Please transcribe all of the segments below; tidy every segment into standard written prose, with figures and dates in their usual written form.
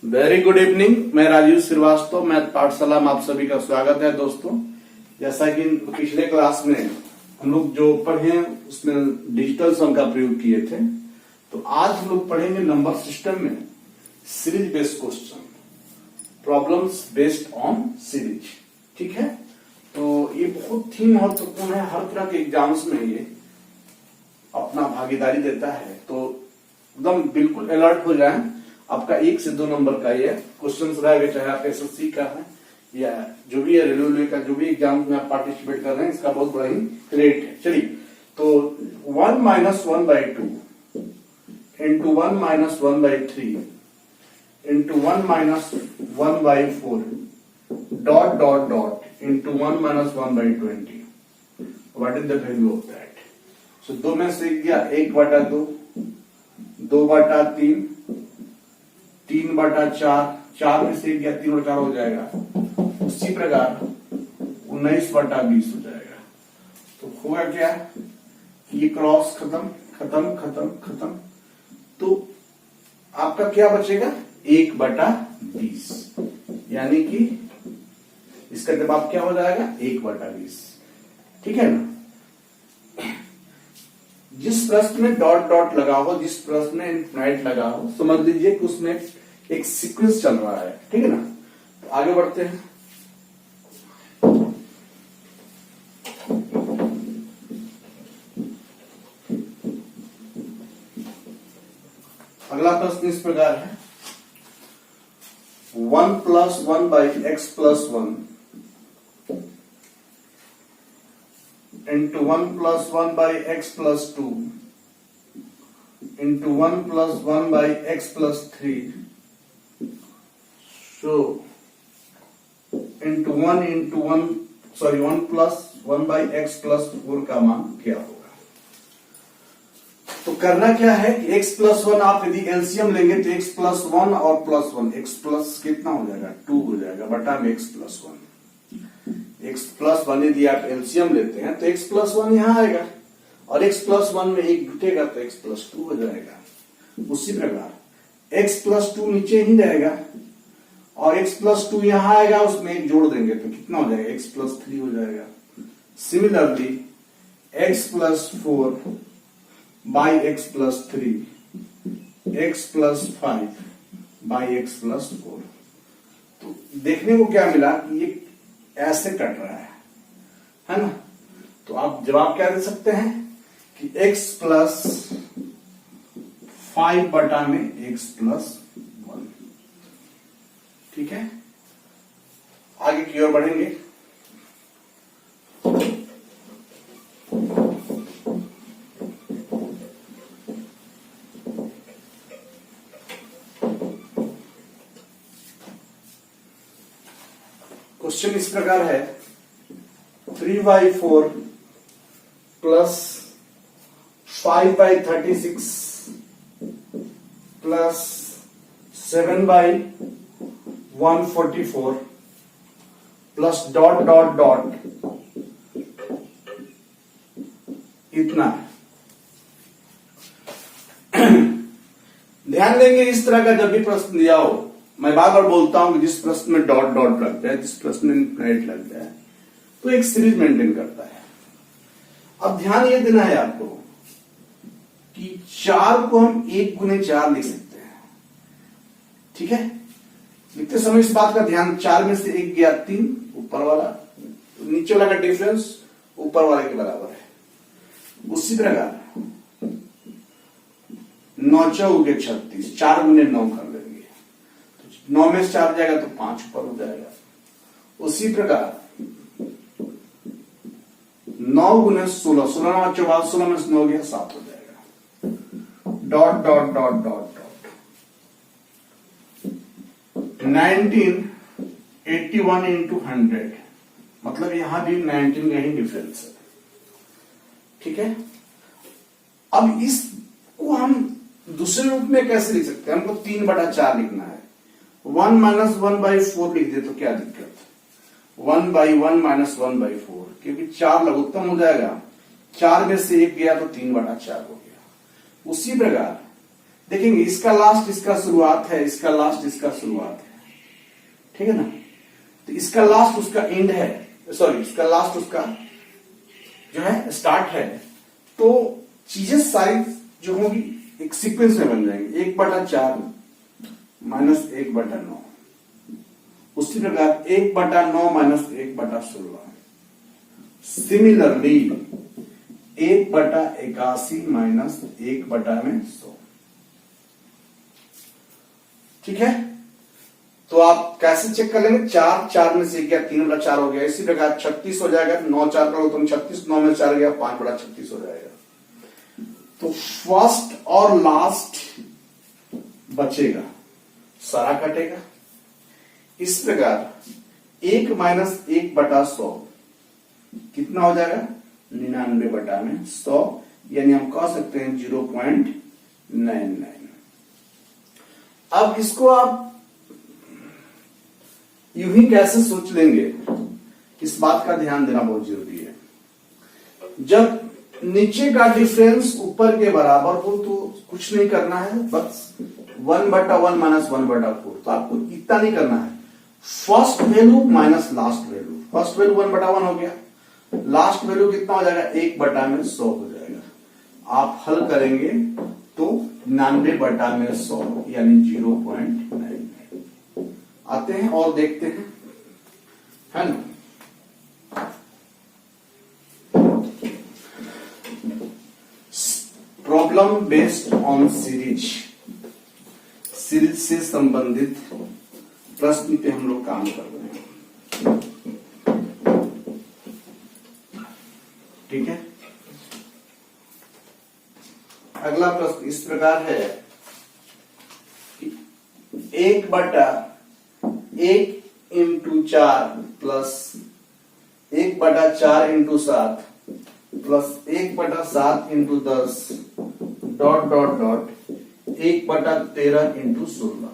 Very good evening. मैं Rajiv Srivastava, math पाठशाला में आप सभी का स्वागत है। दोस्तों, जैसा कि पिछले क्लास में हम लोग जो पढ़े उसमें डिजिटल सम का प्रयोग किए थे, तो आज हम लोग पढ़ेंगे नंबर सिस्टम में series based question, problems based on series. ठीक है, तो ये बहुत ही महत्वपूर्ण है। हर तरह के एग्जाम्स में ये अपना भागीदारी देता है, तो एकदम बिल्कुल अलर्ट हो जाए। आपका 1 से 2 नंबर का ये क्वेश्चन रहेगा, चाहे आप एसएससी का है या जो भी है, रेलवे का जो भी एग्जाम में आप पार्टिसिपेट कर रहे हैं, इसका बहुत बड़ा ही रेट है। चलिए, तो 1 - 1/2 into 1 - 1/3 into 1 - 1/4 dot dot dot into 1 - 1/20। What is the value of that? So 2 में से गया 1/2, 2/3, 3/4, 4 में से गया 3/4 हो जाएगा। उसी प्रकार 19/20 हो जाएगा। तो होगा क्या, ये क्रॉस खत्म खत्म खत्म खत्म, तो आपका क्या बचेगा 1/20, यानी कि इसका जवाब क्या हो जाएगा 1/20। ठीक है ना। जिस प्रश्न में डॉट डॉट लगा हो, जिस प्रश्न में इनफिनाइट लगा हो, समझ लीजिए कि उसमें एक सीक्वेंस चल रहा है। ठीक है ना। तो आगे बढ़ते हैं। अगला प्रश्न इस प्रकार है, 1 + 1/x + 1 into 1 + 1/x + 2 into 1 + 1/x + 3 so into 1 + 1/x + 4 का मान क्या होगा? तो करना क्या है कि x + 1 आप यदि एलसीएम लेंगे तो x + 1 और +1, x प्लस कितना हो जाएगा 2 हो जाएगा, बटा में x + 1। x + 1 यदि आप एलसीएम लेते हैं तो x + 1 यहां आएगा, और x + 1 में 1 जुटेगा तो x + 2 हो जाएगा। उसी प्रकार x + 2 नीचे ही रहेगा, और x + 2 यहां आएगा, उसमें 1 जोड़ देंगे तो कितना हो जाएगा x + 3 हो जाएगा। Similarly x + 4 by x + 3, x + 5 by x + 4। तो देखने को क्या मिला कि ये ऐसे कट रहा है ना। तो आप जवाब क्या दे सकते हैं कि x + 5 बटा में x + 1। ठीक है, आगे की ओर बढ़ेंगे। क्वेश्चन इस प्रकार है, 3/4 plus 5/36 plus 7/144 plus dot dot dot इतना है। ध्यान देंगे, इस तरह का जब भी प्रश्न दिया हो, मैं बार बार बोलता हूं कि जिस प्रश्न में डॉट डॉट लग जाए, जिस प्रश्न में इनफिनाइट लग जाए, तो एक सीरीज मेंटेन करता है। अब ध्यान ये देना है आपको कि 4 को हम 1 × 4 लिख सकते हैं। ठीक है, लिखते समय इस बात का ध्यान, 4 में से 1 गया 3, ऊपर वाला, नीचे वाला का डिफरेंस ऊपर वाले के बराबर है। उसी प्रकार 9 × 4 = 36, 4 × 9 कर लेंगे, 9 में से 4 जाएगा तो 5 ऊपर हो जाएगा। उसी प्रकार 9 × 16, 16 × 4 16 में से 9 गया 7 हो जाएगा। Dot dot dot dot dot 19 81 × 100, मतलब यहां भी 19 का ही डिफरेंस है। ठीक है, अब इसको हम दूसरे रूप में कैसे लिख सकते हैं? हमको 3/4 लिखना है। 1 - 1/4 लिख दे तो क्या दिक्कत? 1/1 - 1/4, क्योंकि 4 लघुत्तम हो जाएगा, 4 में से 1 गया तो 3/4 हो गया। उसी प्रकार देखेंगे इसका लास्ट इसका शुरुआत है, इसका लास्ट इसका शुरुआत है, ठीक है ना। तो इसका लास्ट उसका एंड है, सॉरी इसका लास्ट उसका जो है स्टार्ट है। तो चीजें सारी जो होंगी एक सीक्वेंस में बन जाएंगे, 1/4 माइनस 1/9, उसी प्रकार 1/9 माइनस 1/16, सिमिलरली 1/81 माइनस 1/100, ठीक है। तो आप कैसे चेक कर लेंगे, 4 में से गया 3/4 हो गया, इसी प्रकार 36 हो जाएगा, 9 4 करो तो 36, 9 में 4 गया 5/36 हो जाएगा। तो फर्स्ट और लास्ट बचेगा, सारा कटेगा। इस प्रकार 1 माइनस 1/100 कितना हो जाएगा, 99/100, यानी हम कह सकते हैं 0.99। अब इसको आप यूं ही कैसे सोच लेंगे, इस बात का ध्यान देना बहुत जरूरी है। जब नीचे का डिफरेंस ऊपर के बराबर हो तो कुछ नहीं करना है, बस 1/1 माइनस 1/4, तो आपको इतना नहीं करना है, first value minus last value. First value 1/1 हो गया, लास्ट वैल्यू कितना हो जाएगा, 1/100 हो जाएगा। आप हल करेंगे तो 99/100 यानी 0.99 आते हैं। और देखते हैं, है ना। Problem based on series, series से संबंधित प्रश्न पे हम लोग काम कर रहे हैं, ठीक है। अगला प्रश्न इस प्रकार है कि 1/1 into 4 plus 1/4 into 7 plus 1/7 into 10 dot dot dot 1/13 into 16।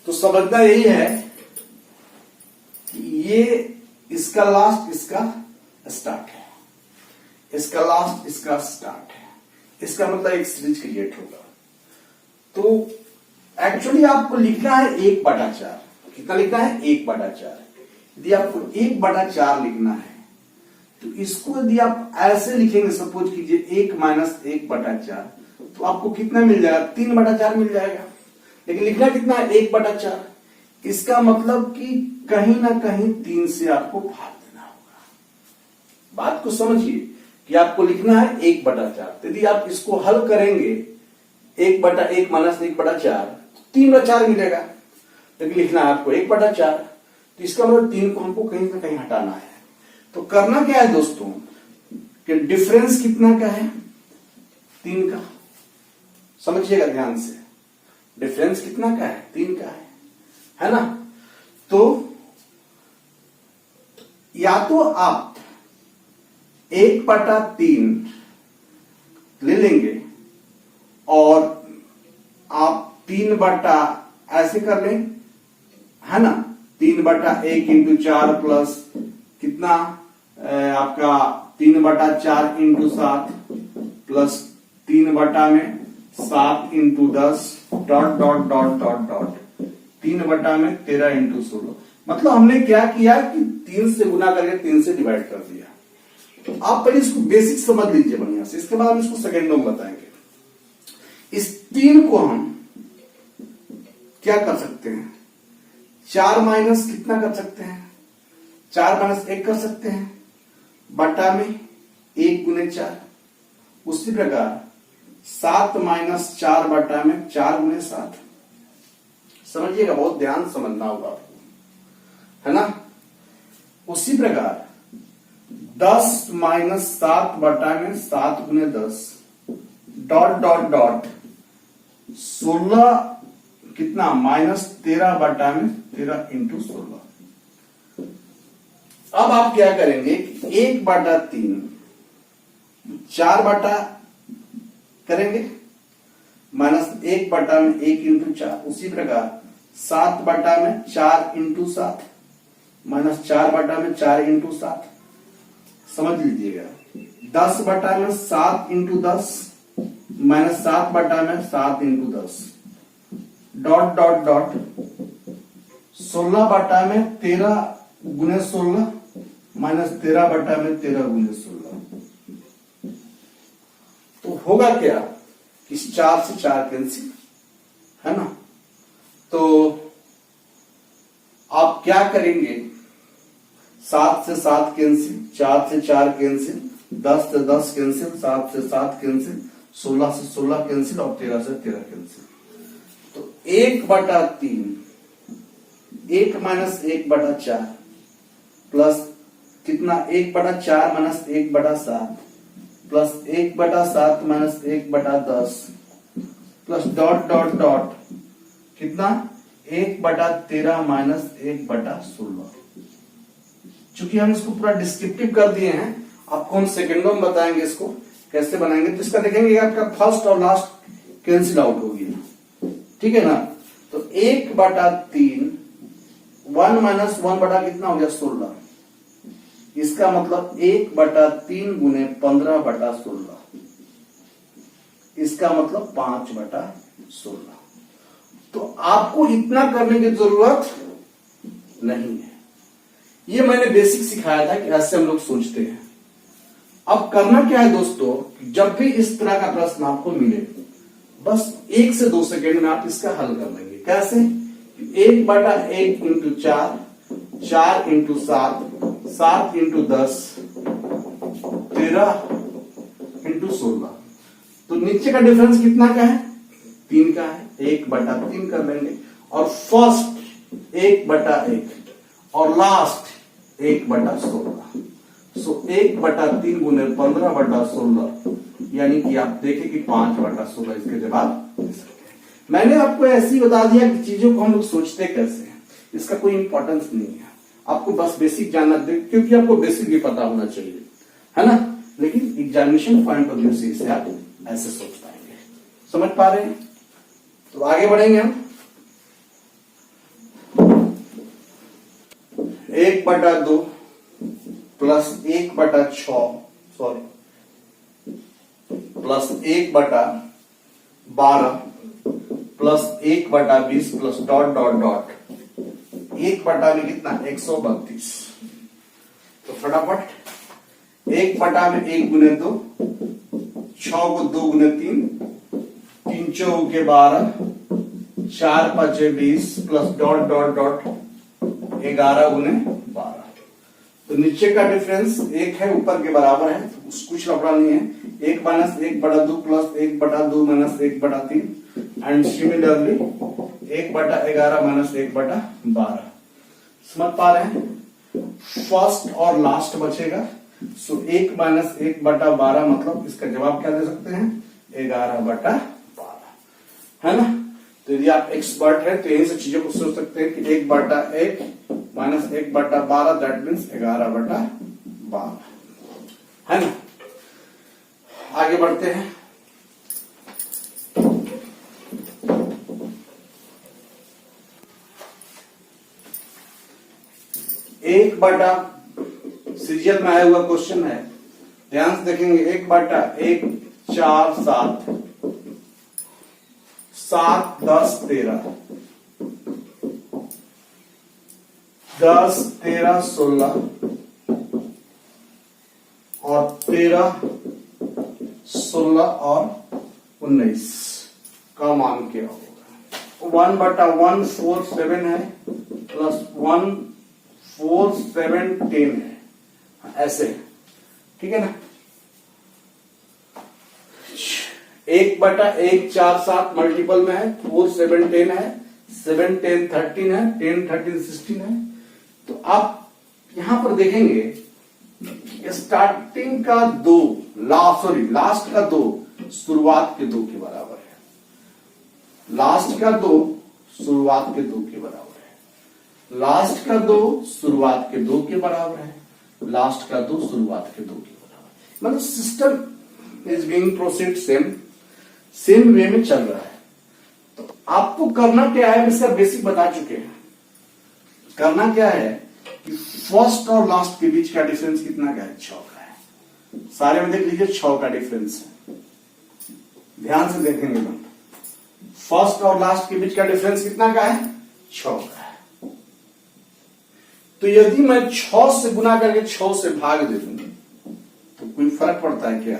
तो समझना यही है कि ये इसका लास्ट इसका स्टार्ट है, इसका लास्ट इसका स्टार्ट है, इसका मतलब एक सीरीज क्रिएट होगा। तो एक्चुअली आपको लिखना है 1/4, कितना लिखना है, 1/4। यदि आपको 1/4 लिखना है तो इसको यदि आप ऐसे लिखेंगे, सपोज कीजिए 1 माइनस 1/4, तो आपको कितना मिल जाएगा, 3/4 मिल जाएगा। लेकिन लिखना कितना है, 1/4। इसका मतलब कि कहीं ना कहीं 3 से आपको भाग देना होगा। बात को समझिए कि आपको लिखना है 1/4, यदि आप इसको हल करेंगे 1/1 माइनस 1/4 3/4 मिलेगा, लेकिन लिखना है आपको 1/4, तो इसका मतलब 3 को हमको कहीं ना कहीं हटाना है। तो करना क्या है दोस्तों, कि डिफरेंस कितना का है, 3 का। समझिएगा ध्यान से, डिफरेंस कितना का है, 3 का है ना। तो या तो आप 1/3 ले लेंगे और आप 3 ऐसे कर लें, है ना, 3/1 इंटू 4 प्लस कितना आपका 3/4 into 7 plus 3/7 into 10 dot dot dot dot dot 3/13 into 16। मतलब हमने क्या किया कि 3 से गुना करके 3 से डिवाइड कर दिया। तो आप पहले इसको बेसिक समझ लीजिए बढ़िया से, इसके बाद हम इसको सेकेंडों में बताएंगे। इस 3 को हम क्या कर सकते हैं, 4 माइनस कितना कर सकते हैं, 4 माइनस 1 कर सकते हैं, बटा में 1 गुने 4। उसी प्रकार 7 माइनस 4 बटा में 4 गुने 7। समझिएगा, बहुत ध्यान समझना होगा आपको, है ना। उसी प्रकार 10 माइनस 7 बटा में 7 गुने 10 डॉट डॉट डॉट 16 कितना माइनस 13 बटा में 13 इंटू 16। अब आप क्या करेंगे, 1/3 4 बटा करेंगे माइनस 1 बटा में 1 इंटू 4। उसी प्रकार 7 बटा में 4 इंटू 7 माइनस 4 बटा में 4 इंटू 7। समझ लीजिएगा। 10 बटा में 7 इंटू 10 माइनस 7 बटा में 7 इंटू 10 डॉट डॉट डॉट 16 बटा में 13 गुने 16 माइनस 13 बटा में 13 गुने 16। तो होगा क्या, इस 4 से 4 कैंसिल, है ना। तो आप क्या करेंगे, 7 से 7 कैंसिल, 4 से 4 कैंसिल, 10 से 10 कैंसिल, 7 से 7 कैंसिल, 16 से 16 कैंसिल और 13 से 13 कैंसिल। तो 1/3 1 माइनस 1/4 प्लस कितना 1/4 minus 1/7 plus 1/7 minus 1/10 plus dot dot dot कितना 1/13 माइनस 1/16। चूंकि हम इसको पूरा डिस्क्रिप्टिव कर दिए हैं, आपको हम सेकेंडों में बताएंगे इसको कैसे बनाएंगे। तो इसका देखेंगे आपका फर्स्ट और लास्ट कैंसिल आउट हो गया, ठीक है ना। तो 1/3 1 माइनस 1 बटा कितना हो गया 16, इसका मतलब 1/3 गुने 15/16, इसका मतलब 5/16। तो आपको इतना करने की जरूरत नहीं है, ये मैंने बेसिक सिखाया था कि ऐसे हम लोग सोचते हैं। अब करना क्या है दोस्तों, जब भी इस तरह का प्रश्न आपको मिले बस 1 से 2 सेकेंड में आप इसका हल कर लेंगे। कैसे, 1/1 इंटू 4, 4 इंटू 7, 7 इंटू 10, 13 इंटू 16। तो नीचे का डिफरेंस कितना का है, 3 का है, 1/3 कर लेंगे। और फर्स्ट 1/1 और लास्ट 1/16। सो 1/3 गुने 15/16 यानी कि आप देखें कि 5/16 इसके जवाब दे सकते हैं। मैंने आपको ऐसे ही बता दिया कि चीजों को हम लोग सोचते कैसे हैं, इसका कोई इंपॉर्टेंस नहीं है, आपको बस बेसिक जानना दे, क्योंकि आपको बेसिक भी पता होना चाहिए, है ना। लेकिन एग्जामिनेशन पॉइंट ऑफ व्यू से इसे आप ऐसे सोच पाएंगे। समझ पा रहे हैं, तो आगे बढ़ेंगे हम। 1/2 plus 1/6 sorry plus 1/12 plus 1/20 plus dot dot dot 1/, में कितना 132। तो फटाफट 1/, में 1 गुने 2, 6 को 2 गुने 3, 3 चौके 12, 4 5 20 प्लस डॉट डॉट डॉट 11 गुने 12। तो नीचे का डिफरेंस 1 है, ऊपर के बराबर है, तो कुछ लफड़ा नहीं है। 1 minus 1/2 plus 1/2 minus 1/3 and similarly 1/11 minus 1/12। समझ पा रहे हैं, फर्स्ट और लास्ट बचेगा। सो 1 माइनस 1/12 मतलब इसका जवाब क्या दे सकते हैं 11/12, है ना। तो यदि आप एक्सपर्ट है तो यही सब चीजों को सोच सकते हैं कि 1/1 माइनस 1/12 दैट मीन्स 11/12, है ना। आगे बढ़ते हैं। एक बटा सीरियल में आया हुआ क्वेश्चन है, ध्यान से देखेंगे। 1/1 4 7 7 10 13 10 13 16 और 13 16 और 19 का मान क्या होगा। 1/1 4 7 है प्लस 1 4 7 10 है, ऐसे, ठीक है ना। 1/1 4 7 मल्टीपल में है, 4 7 10 है, 7 10 13 है, 10 13 16 है। तो आप यहां पर देखेंगे स्टार्टिंग का 2 लास्ट का 2 शुरुआत के 2 के बराबर है। लास्ट का 2 शुरुआत के 2 के बराबर है। लास्ट का 2 शुरुआत के 2 के बराबर है। लास्ट का 2 शुरुआत के 2 के बराबर। मतलब system is being proceed same way में चल रहा है। तो आपको करना क्या है, इसका बेसिक बता चुके हैं। करना क्या है कि फर्स्ट और लास्ट के बीच का डिफरेंस कितना का है 6 का है। सारे में देख लीजिए 6 का डिफरेंस है। ध्यान से देखेंगे हम, फर्स्ट और लास्ट के बीच का डिफरेंस कितना का है? 6 का है। तो यदि मैं 6 से गुना करके 6 से भाग दे दूं तो कोई फर्क पड़ता है क्या?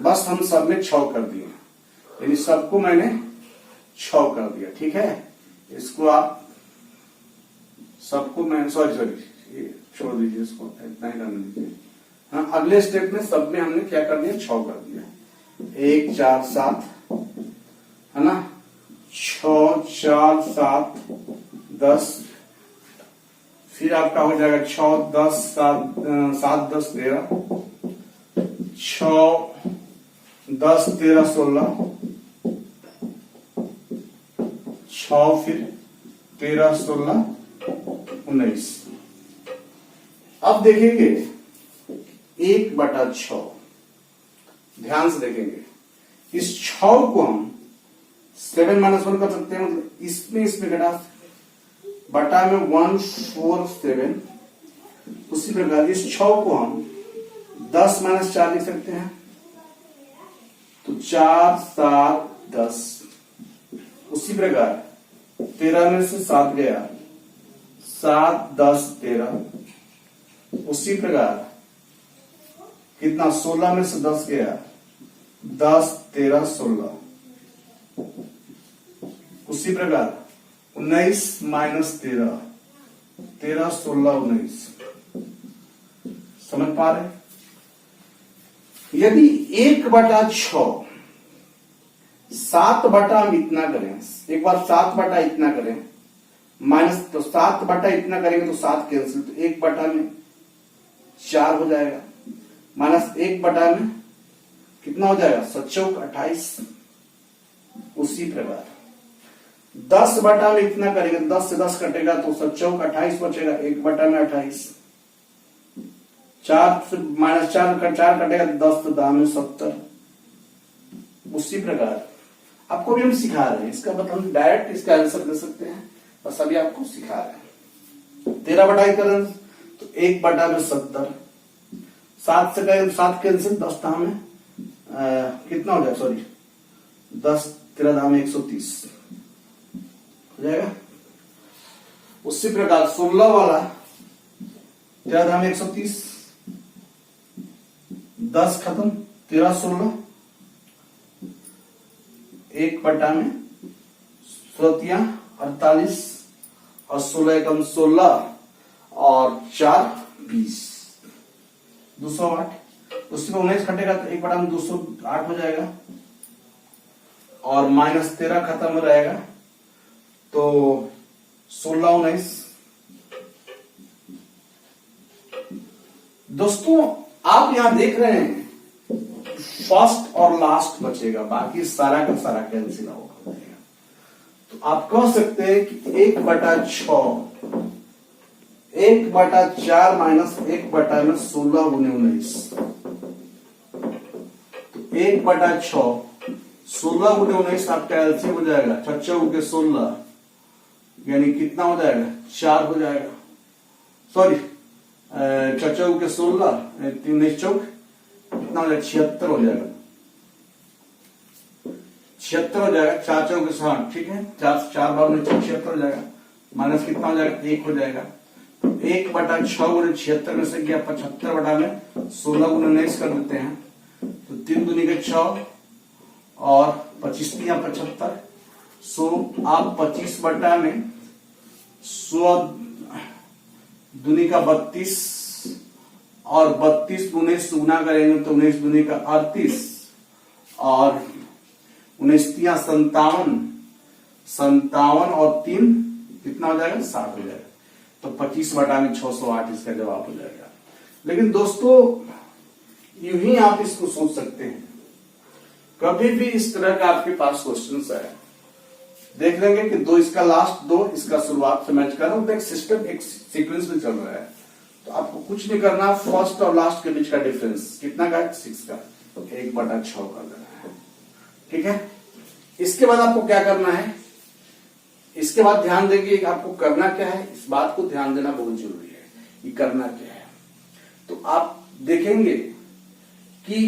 बस हम सब में 6 कर दिए, यानी सबको मैंने 6 कर दिया। ठीक है, इसको आप सबको मैं सॉरी छोड़ दीजिए, इसको इतना ही करने दीजिए। हाँ, अगले स्टेप में सब में हमने क्या कर दिया? 6 कर दिया। 1 4 7 है ना, 6 4 7 10, फिर आपका हो जाएगा 6 10 7 7 10 13, 6 10 13 16, 6 फिर 13 16 19। अब देखेंगे 1/6, ध्यान से देखेंगे। इस 6 को हम 7 - 1 कर सकते हैं, मतलब इसमें घटा बटा में 1 4 7। उसी प्रकार इस 6 को हम 10 - 4 लिख सकते हैं, तो 4 7 10। उसी प्रकार 13 में से 7 गया, 7 10 13। उसी प्रकार कितना? 16 में से 10 गया, 10 13 16। उसी प्रकार 19 - 13, 13 16 19। समझ पा रहे? यदि 1/6 7 बटा हम इतना करें, एक बार 7 बटा इतना करें माइनस, तो 7 बटा इतना करेंगे तो 7 कैंसिल, तो 1 बटा में 4 हो जाएगा, माइनस 1 बटा में कितना हो जाएगा? 7 चौक 28। उसी प्रकार 10 बटा में इतना करेंगे, 10 से 10 कटेगा तो 7 चौक 28 बचेगा, 1 बटा में 28। 4 से माइनस 4 कटेगा, 10 तो 10 में 70। उसी प्रकार आपको भी हम सिखा रहे हैं, इसका मतलब डायरेक्ट इसका आंसर दे सकते हैं, बस अभी आपको सिखा रहे हैं। 13 बटा करें तो 1 बटा में 70, 7 से करें 7 कैंसिल, 10 दाम में कितना हो जाएगा? सॉरी 10 13 दाम में 130 हो जाएगा। उसी प्रकार 16 वाला 13 दाम में 130, 10 खत्म, 13 16, 1 बटा में 48 और 16 एकम 16 और 4 20, 208। उसी को 19 घटेगा तो 1 बटा में 208 हो जाएगा, और माइनस 13 खत्म हो रहेगा, तो 16 19। दोस्तों आप यहां देख रहे हैं फर्स्ट और लास्ट बचेगा, बाकी सारा का सारा कैंसिल हो जाएगा। तो आप कह सकते हैं कि 1/6 1/4 माइनस 1 बटा में 16 × 19, तो 1/6 16 × 19 आपका एलसीएम हो जाएगा, 6 चौक के 16, यानी कितना हो जाएगा? 4 हो जाएगा। सॉरी 6 चौक के 16, 19 चौक कितना हो जाएगा? 76 हो जाएगा, 76 हो जाएगा। 4 चौक के 60, ठीक है, 4 बार 76 हो जाएगा, माइनस कितना हो जाएगा? 1 हो जाएगा। 1/6 × 76 में से गया 75 बटा में 16 × 19 कर देते हैं, तो 3 दूनी के 6 और 25 या 75। सो आप 25 बटा में 100 दूनी का 32 और 32 19 से गुना करेंगे तो 19 दूनी का 38 और 19 या 57, 57 और 3 कितना हो जाएगा? 60 हो जाएगा। तो 25 बटा में 608 इसका जवाब हो जाएगा। लेकिन दोस्तों यूं ही आप इसको सोच सकते हैं, कभी भी इस तरह का आपके पास क्वेश्चन है, देख लेंगे कि दो इसका लास्ट, दो इसका शुरुआत से मैच कर रहा हूं, तो एक सिस्टम एक सीक्वेंस में चल रहा है, तो आपको कुछ नहीं करना, फर्स्ट और लास्ट के बीच का डिफरेंस कितना का है? 6 का, 1/6 कर देना है। ठीक है, इसके बाद आपको क्या करना है? इसके बाद ध्यान देंगे आपको करना क्या है, इस बात को ध्यान देना बहुत जरूरी है कि करना क्या है। तो आप देखेंगे कि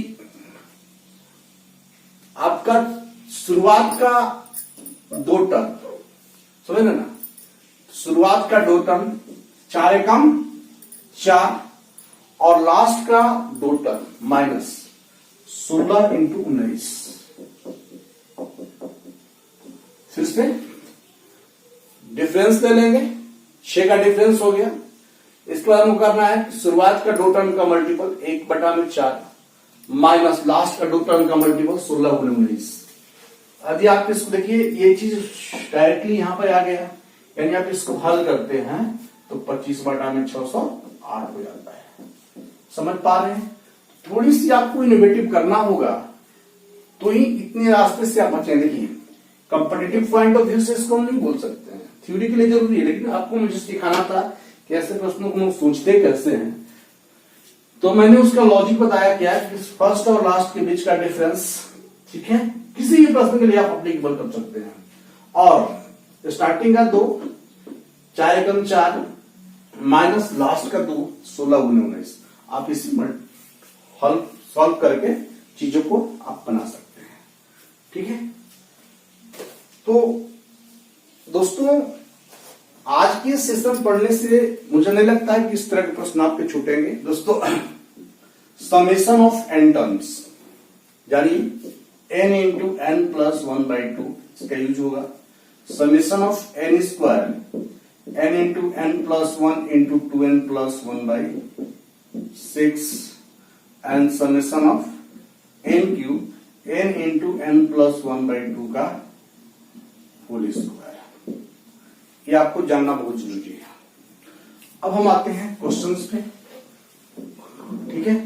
आपका शुरुआत का 2 टर्म समझ ना, शुरुआत का 2 टर्म 4 एकम 4 और लास्ट का 2 टर्म माइनस 16 इंटू 19। फिर से डिफरेंस ले लेंगे, 6 का डिफरेंस हो गया। इसके बाद हमको करना है शुरुआत का 2 टर्म का मल्टीपल 1/4 माइनस लास्ट का 2 टर्म का मल्टीपल 16 गुणे 19। यदि आप इसको देखिए ये चीज डायरेक्टली यहां पर आ गया, यानी आप इसको हल करते हैं तो 25/608 हो जाता है। समझ पा रहे हैं? थोड़ी सी आपको इनोवेटिव करना होगा तो ही इतने रास्ते से आप बचें। देखिए कंपेटिटिव पॉइंट ऑफ व्यू से इसको हम नहीं बोल सकते हैं, थ्योरी के लिए जरूरी है, लेकिन आपको मुझे सिखाना था कि ऐसे प्रश्नों को सोचते कैसे हैं। तो मैंने उसका लॉजिक बताया क्या कि फर्स्ट और लास्ट के बीच का डिफरेंस, ठीक है, किसी भी प्रश्न के लिए आप अप्लीकेबल कर सकते हैं। और स्टार्टिंग का 2 4 एकम 4 माइनस लास्ट का 2 16 गुणे 19। आप इसी हल सॉल्व करके चीजों को आप बना सकते हैं, ठीक है। तो दोस्तों आज के सेशन पढ़ने से मुझे नहीं लगता है कि इस तरह के प्रश्न आपके छूटेंगे। दोस्तों समेशन ऑफ एन टर्म्स यानी n इंटू एन प्लस 1/2 इसका यूज होगा। Summation of n square n into n plus 1 into 2n plus 1/6 and summation of n cube n into n plus 1/2 का होल स्क्वायर। ये आपको जानना बहुत जरूरी है। अब हम आते हैं क्वेश्चंस पे, ठीक है।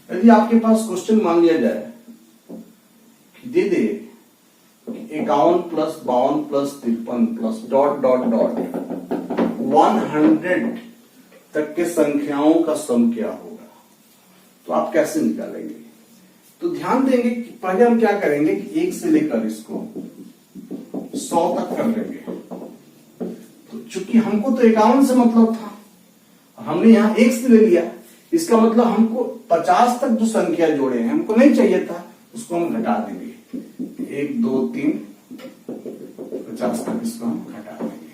यदि आपके पास क्वेश्चन मान लिया जाए कि दे दे 51 plus 52 plus 53 plus dot dot dot 100 तक के संख्याओं का सम क्या होगा, तो आप कैसे निकालेंगे? तो ध्यान देंगे कि पहले हम क्या करेंगे कि 1 से लेकर इसको 100 तक कर लेंगे। तो चूंकि हमको तो 51 से मतलब था, हमने यहां 1 से ले लिया, इसका मतलब हमको 50 तक जो संख्या जोड़े हैं हमको नहीं चाहिए था, उसको हम घटा देंगे। 1 2 3 50 तक इसको हम घटा देंगे।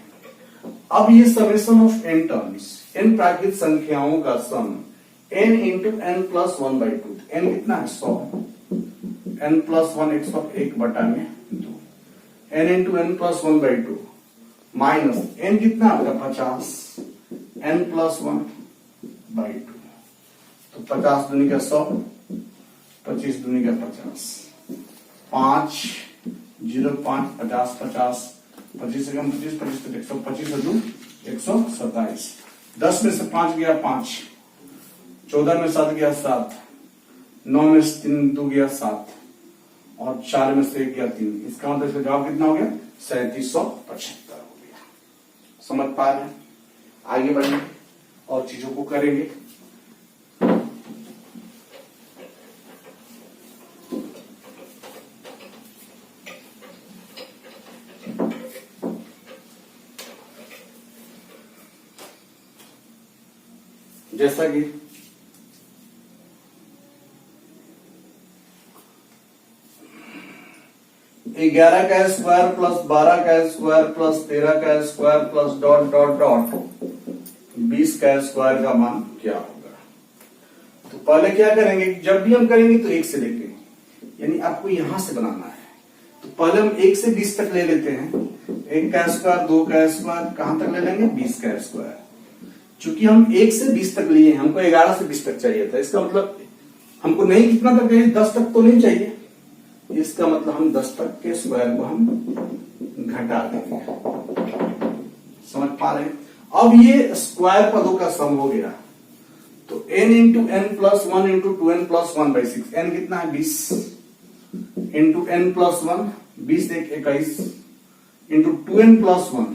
अब ये summation of n terms, n प्राकृत संख्याओं का sum n into n plus 1/2। n कितना है 100, n plus 1 101/2 n into n plus 1/2 minus n कितना आपका 50 n प्लस 1/2। तो 50 दूनी का 100, 25 दूनी का 50, 5 0 5 50 50 25 से कम 25 25 तक 125 है 2 127। 10 में से 5 गया 5, 14 में 7 गया 7, 9 में से 3 2 गया 7 और 4 में से 1 गया 3। इसका मतलब इसका जवाब कितना हो गया 3775 हो गया। समझ पा रहे हैं? आगे बढ़ेंगे और चीजों को करेंगे। जैसा कि 11 का स्क्वायर प्लस 12 का स्क्वायर प्लस 13 का square plus dot dot dot 20 का स्क्वायर का मान क्या होगा। तो पहले क्या करेंगे, जब भी हम करेंगे तो 1 से लेके, यानी आपको यहां से बनाना है। तो पहले हम 1 से 20 तक ले लेते हैं। 1 का स्क्वायर 2 का स्क्वायर कहां तक ले लेंगे 20 का स्क्वायर। चूंकि हम 1 से 20 तक लिए हैं, हमको 11 से 20 तक चाहिए था, इसका मतलब हमको नहीं कितना तक चाहिए 10 तक तो नहीं चाहिए, इसका मतलब हम 10 तक के स्क्वायर को हम घटा देंगे। समझ पा रहे हैं? अब ये स्क्वायर पदों का सम हो गया। तो n into n plus 1 into 2n plus 1/6, n कितना है 20 into n plus 1 20 1 21 into 2n plus 1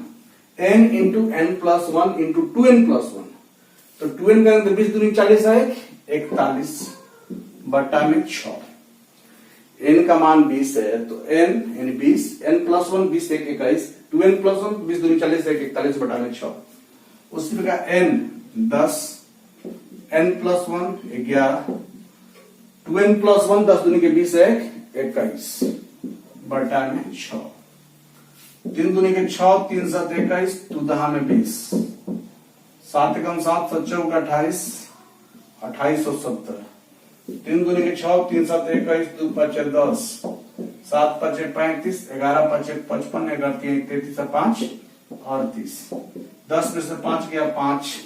n into n plus 1 into 2n plus 1। तो 2n का 20 दूनी 40 है 41 बटा में 6। n का मान 20 है तो n यानी 20 n प्लस 1 20 1 21 2n प्लस 1 20 दूनी 40 1 41 बटा में 6। उसी प्रकार n 10 n plus 1 11 2n plus 1 10 दूनी के 20 21 बटा में 6 3 दूनी के 6 3 7 21 2 10 में 20 7 एकम 7 7 चौक 28 28 और 70 3 दूनी के 6 3 7 21 2 5 10 7 5 35 11 5 55 11 3 33 5 38 10 में से 5 गया 5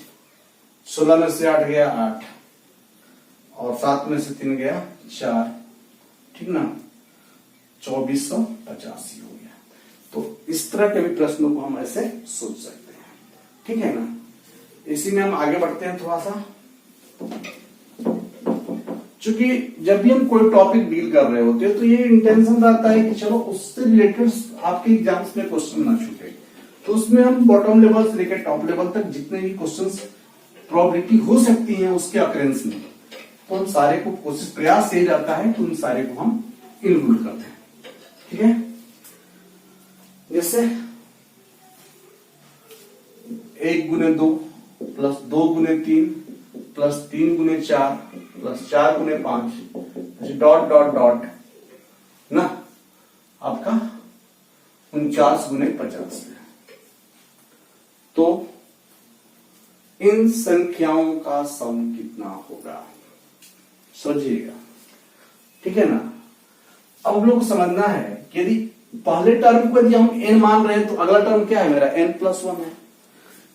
16 में से 8 गया 8 और 7 में से 3 गया 4 ठीक ना 2485 हो गया। तो इस तरह के भी प्रश्नों को हम ऐसे सोच सकते हैं, ठीक है ना। इसी में हम आगे बढ़ते हैं थोड़ा सा। चूंकि जब भी हम कोई टॉपिक डील कर रहे होते हैं तो ये इंटेंशन रहता है कि चलो उससे रिलेटेड आपके एग्जाम्स में क्वेश्चन ना छूटे, तो उसमें हम बॉटम लेवल से लेकर टॉप लेवल तक जितने भी क्वेश्चंस प्रोबेबिलिटी हो सकती है उसके अकरेंस में, तो हम सारे को कोशिश प्रयास यही रहता है कि उन सारे को हम इंक्लूड करते हैं, ठीक है। जैसे 1 गुने 2 प्लस 2 गुने 3 प्लस 3 गुने 4 प्लस 4 गुने 5 डॉट डॉट डॉट ना आपका 49 गुने 50 है। तो इन संख्याओं का सम कितना होगा समझिएगा, ठीक है ना। अब हम लोग को समझना है कि यदि पहले टर्म को यदि हम n मान रहे हैं तो अगला टर्म क्या है मेरा n प्लस 1 है।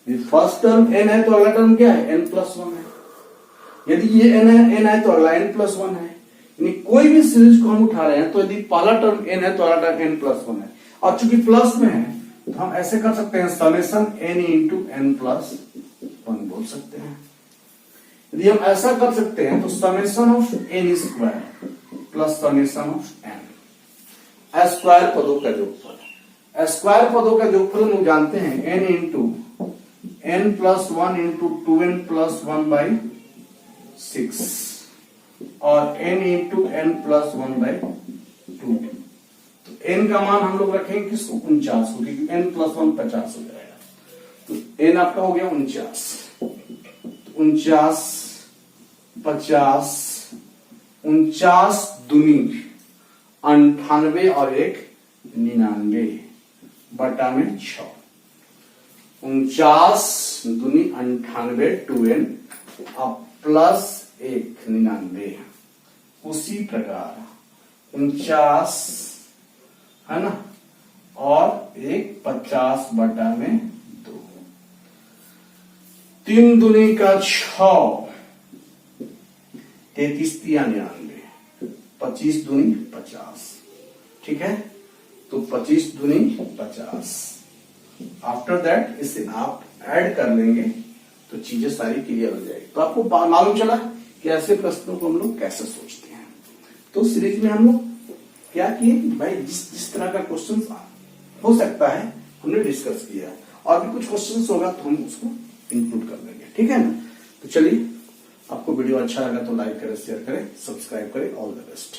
यदि फर्स्ट टर्म n है तो अगला टर्म क्या है n प्लस 1 है। यदि ये n है तो अगला n प्लस 1 है। यानी कोई भी सीरीज को हम उठा रहे हैं तो यदि पहला टर्म n है तो अगला टर्म n प्लस 1 है। और चूंकि प्लस में है तो हम ऐसे कर सकते हैं summation n into n plus 1 बोल सकते हैं। यदि हम ऐसा कर सकते हैं तो summation of n square plus summation of n square पदों का जोगफल। स्क्वायर पदों का जोगफल हम जानते हैं n into n plus 1 into 2n plus 1 by 6 और n into n plus 1 by 2। तो n का मान हम लोग रखेंगे किसको 49 को, क्योंकि n प्लस 1 50 हो जाएगा। तो n आपका हो गया 49, 49 50 49 दूनी 98 और 1 99 बटा में 6 49 दूनी 98 2n अब प्लस 1 99। उसी प्रकार 49 है ना और 1 50 बटा में 2 3 दूनी का 6 33 99 25 दूनी 50, ठीक है। तो 25 दूनी 50। आफ्टर दैट इसे आप ऐड कर लेंगे तो चीजें सारी क्लियर हो जाएगी। तो आपको मालूम चला कि ऐसे प्रश्नों को हम लोग कैसे सोचते हैं। तो सीरीज में हम लोग क्या किए भाई, जिस तरह का क्वेश्चन हो सकता है हमने डिस्कस किया, और भी कुछ क्वेश्चन होगा तो हम उसको इंक्लूड कर लेंगे, ठीक है ना। तो चलिए, आपको वीडियो अच्छा लगा तो लाइक करें, शेयर करें, सब्सक्राइब करें। All the best.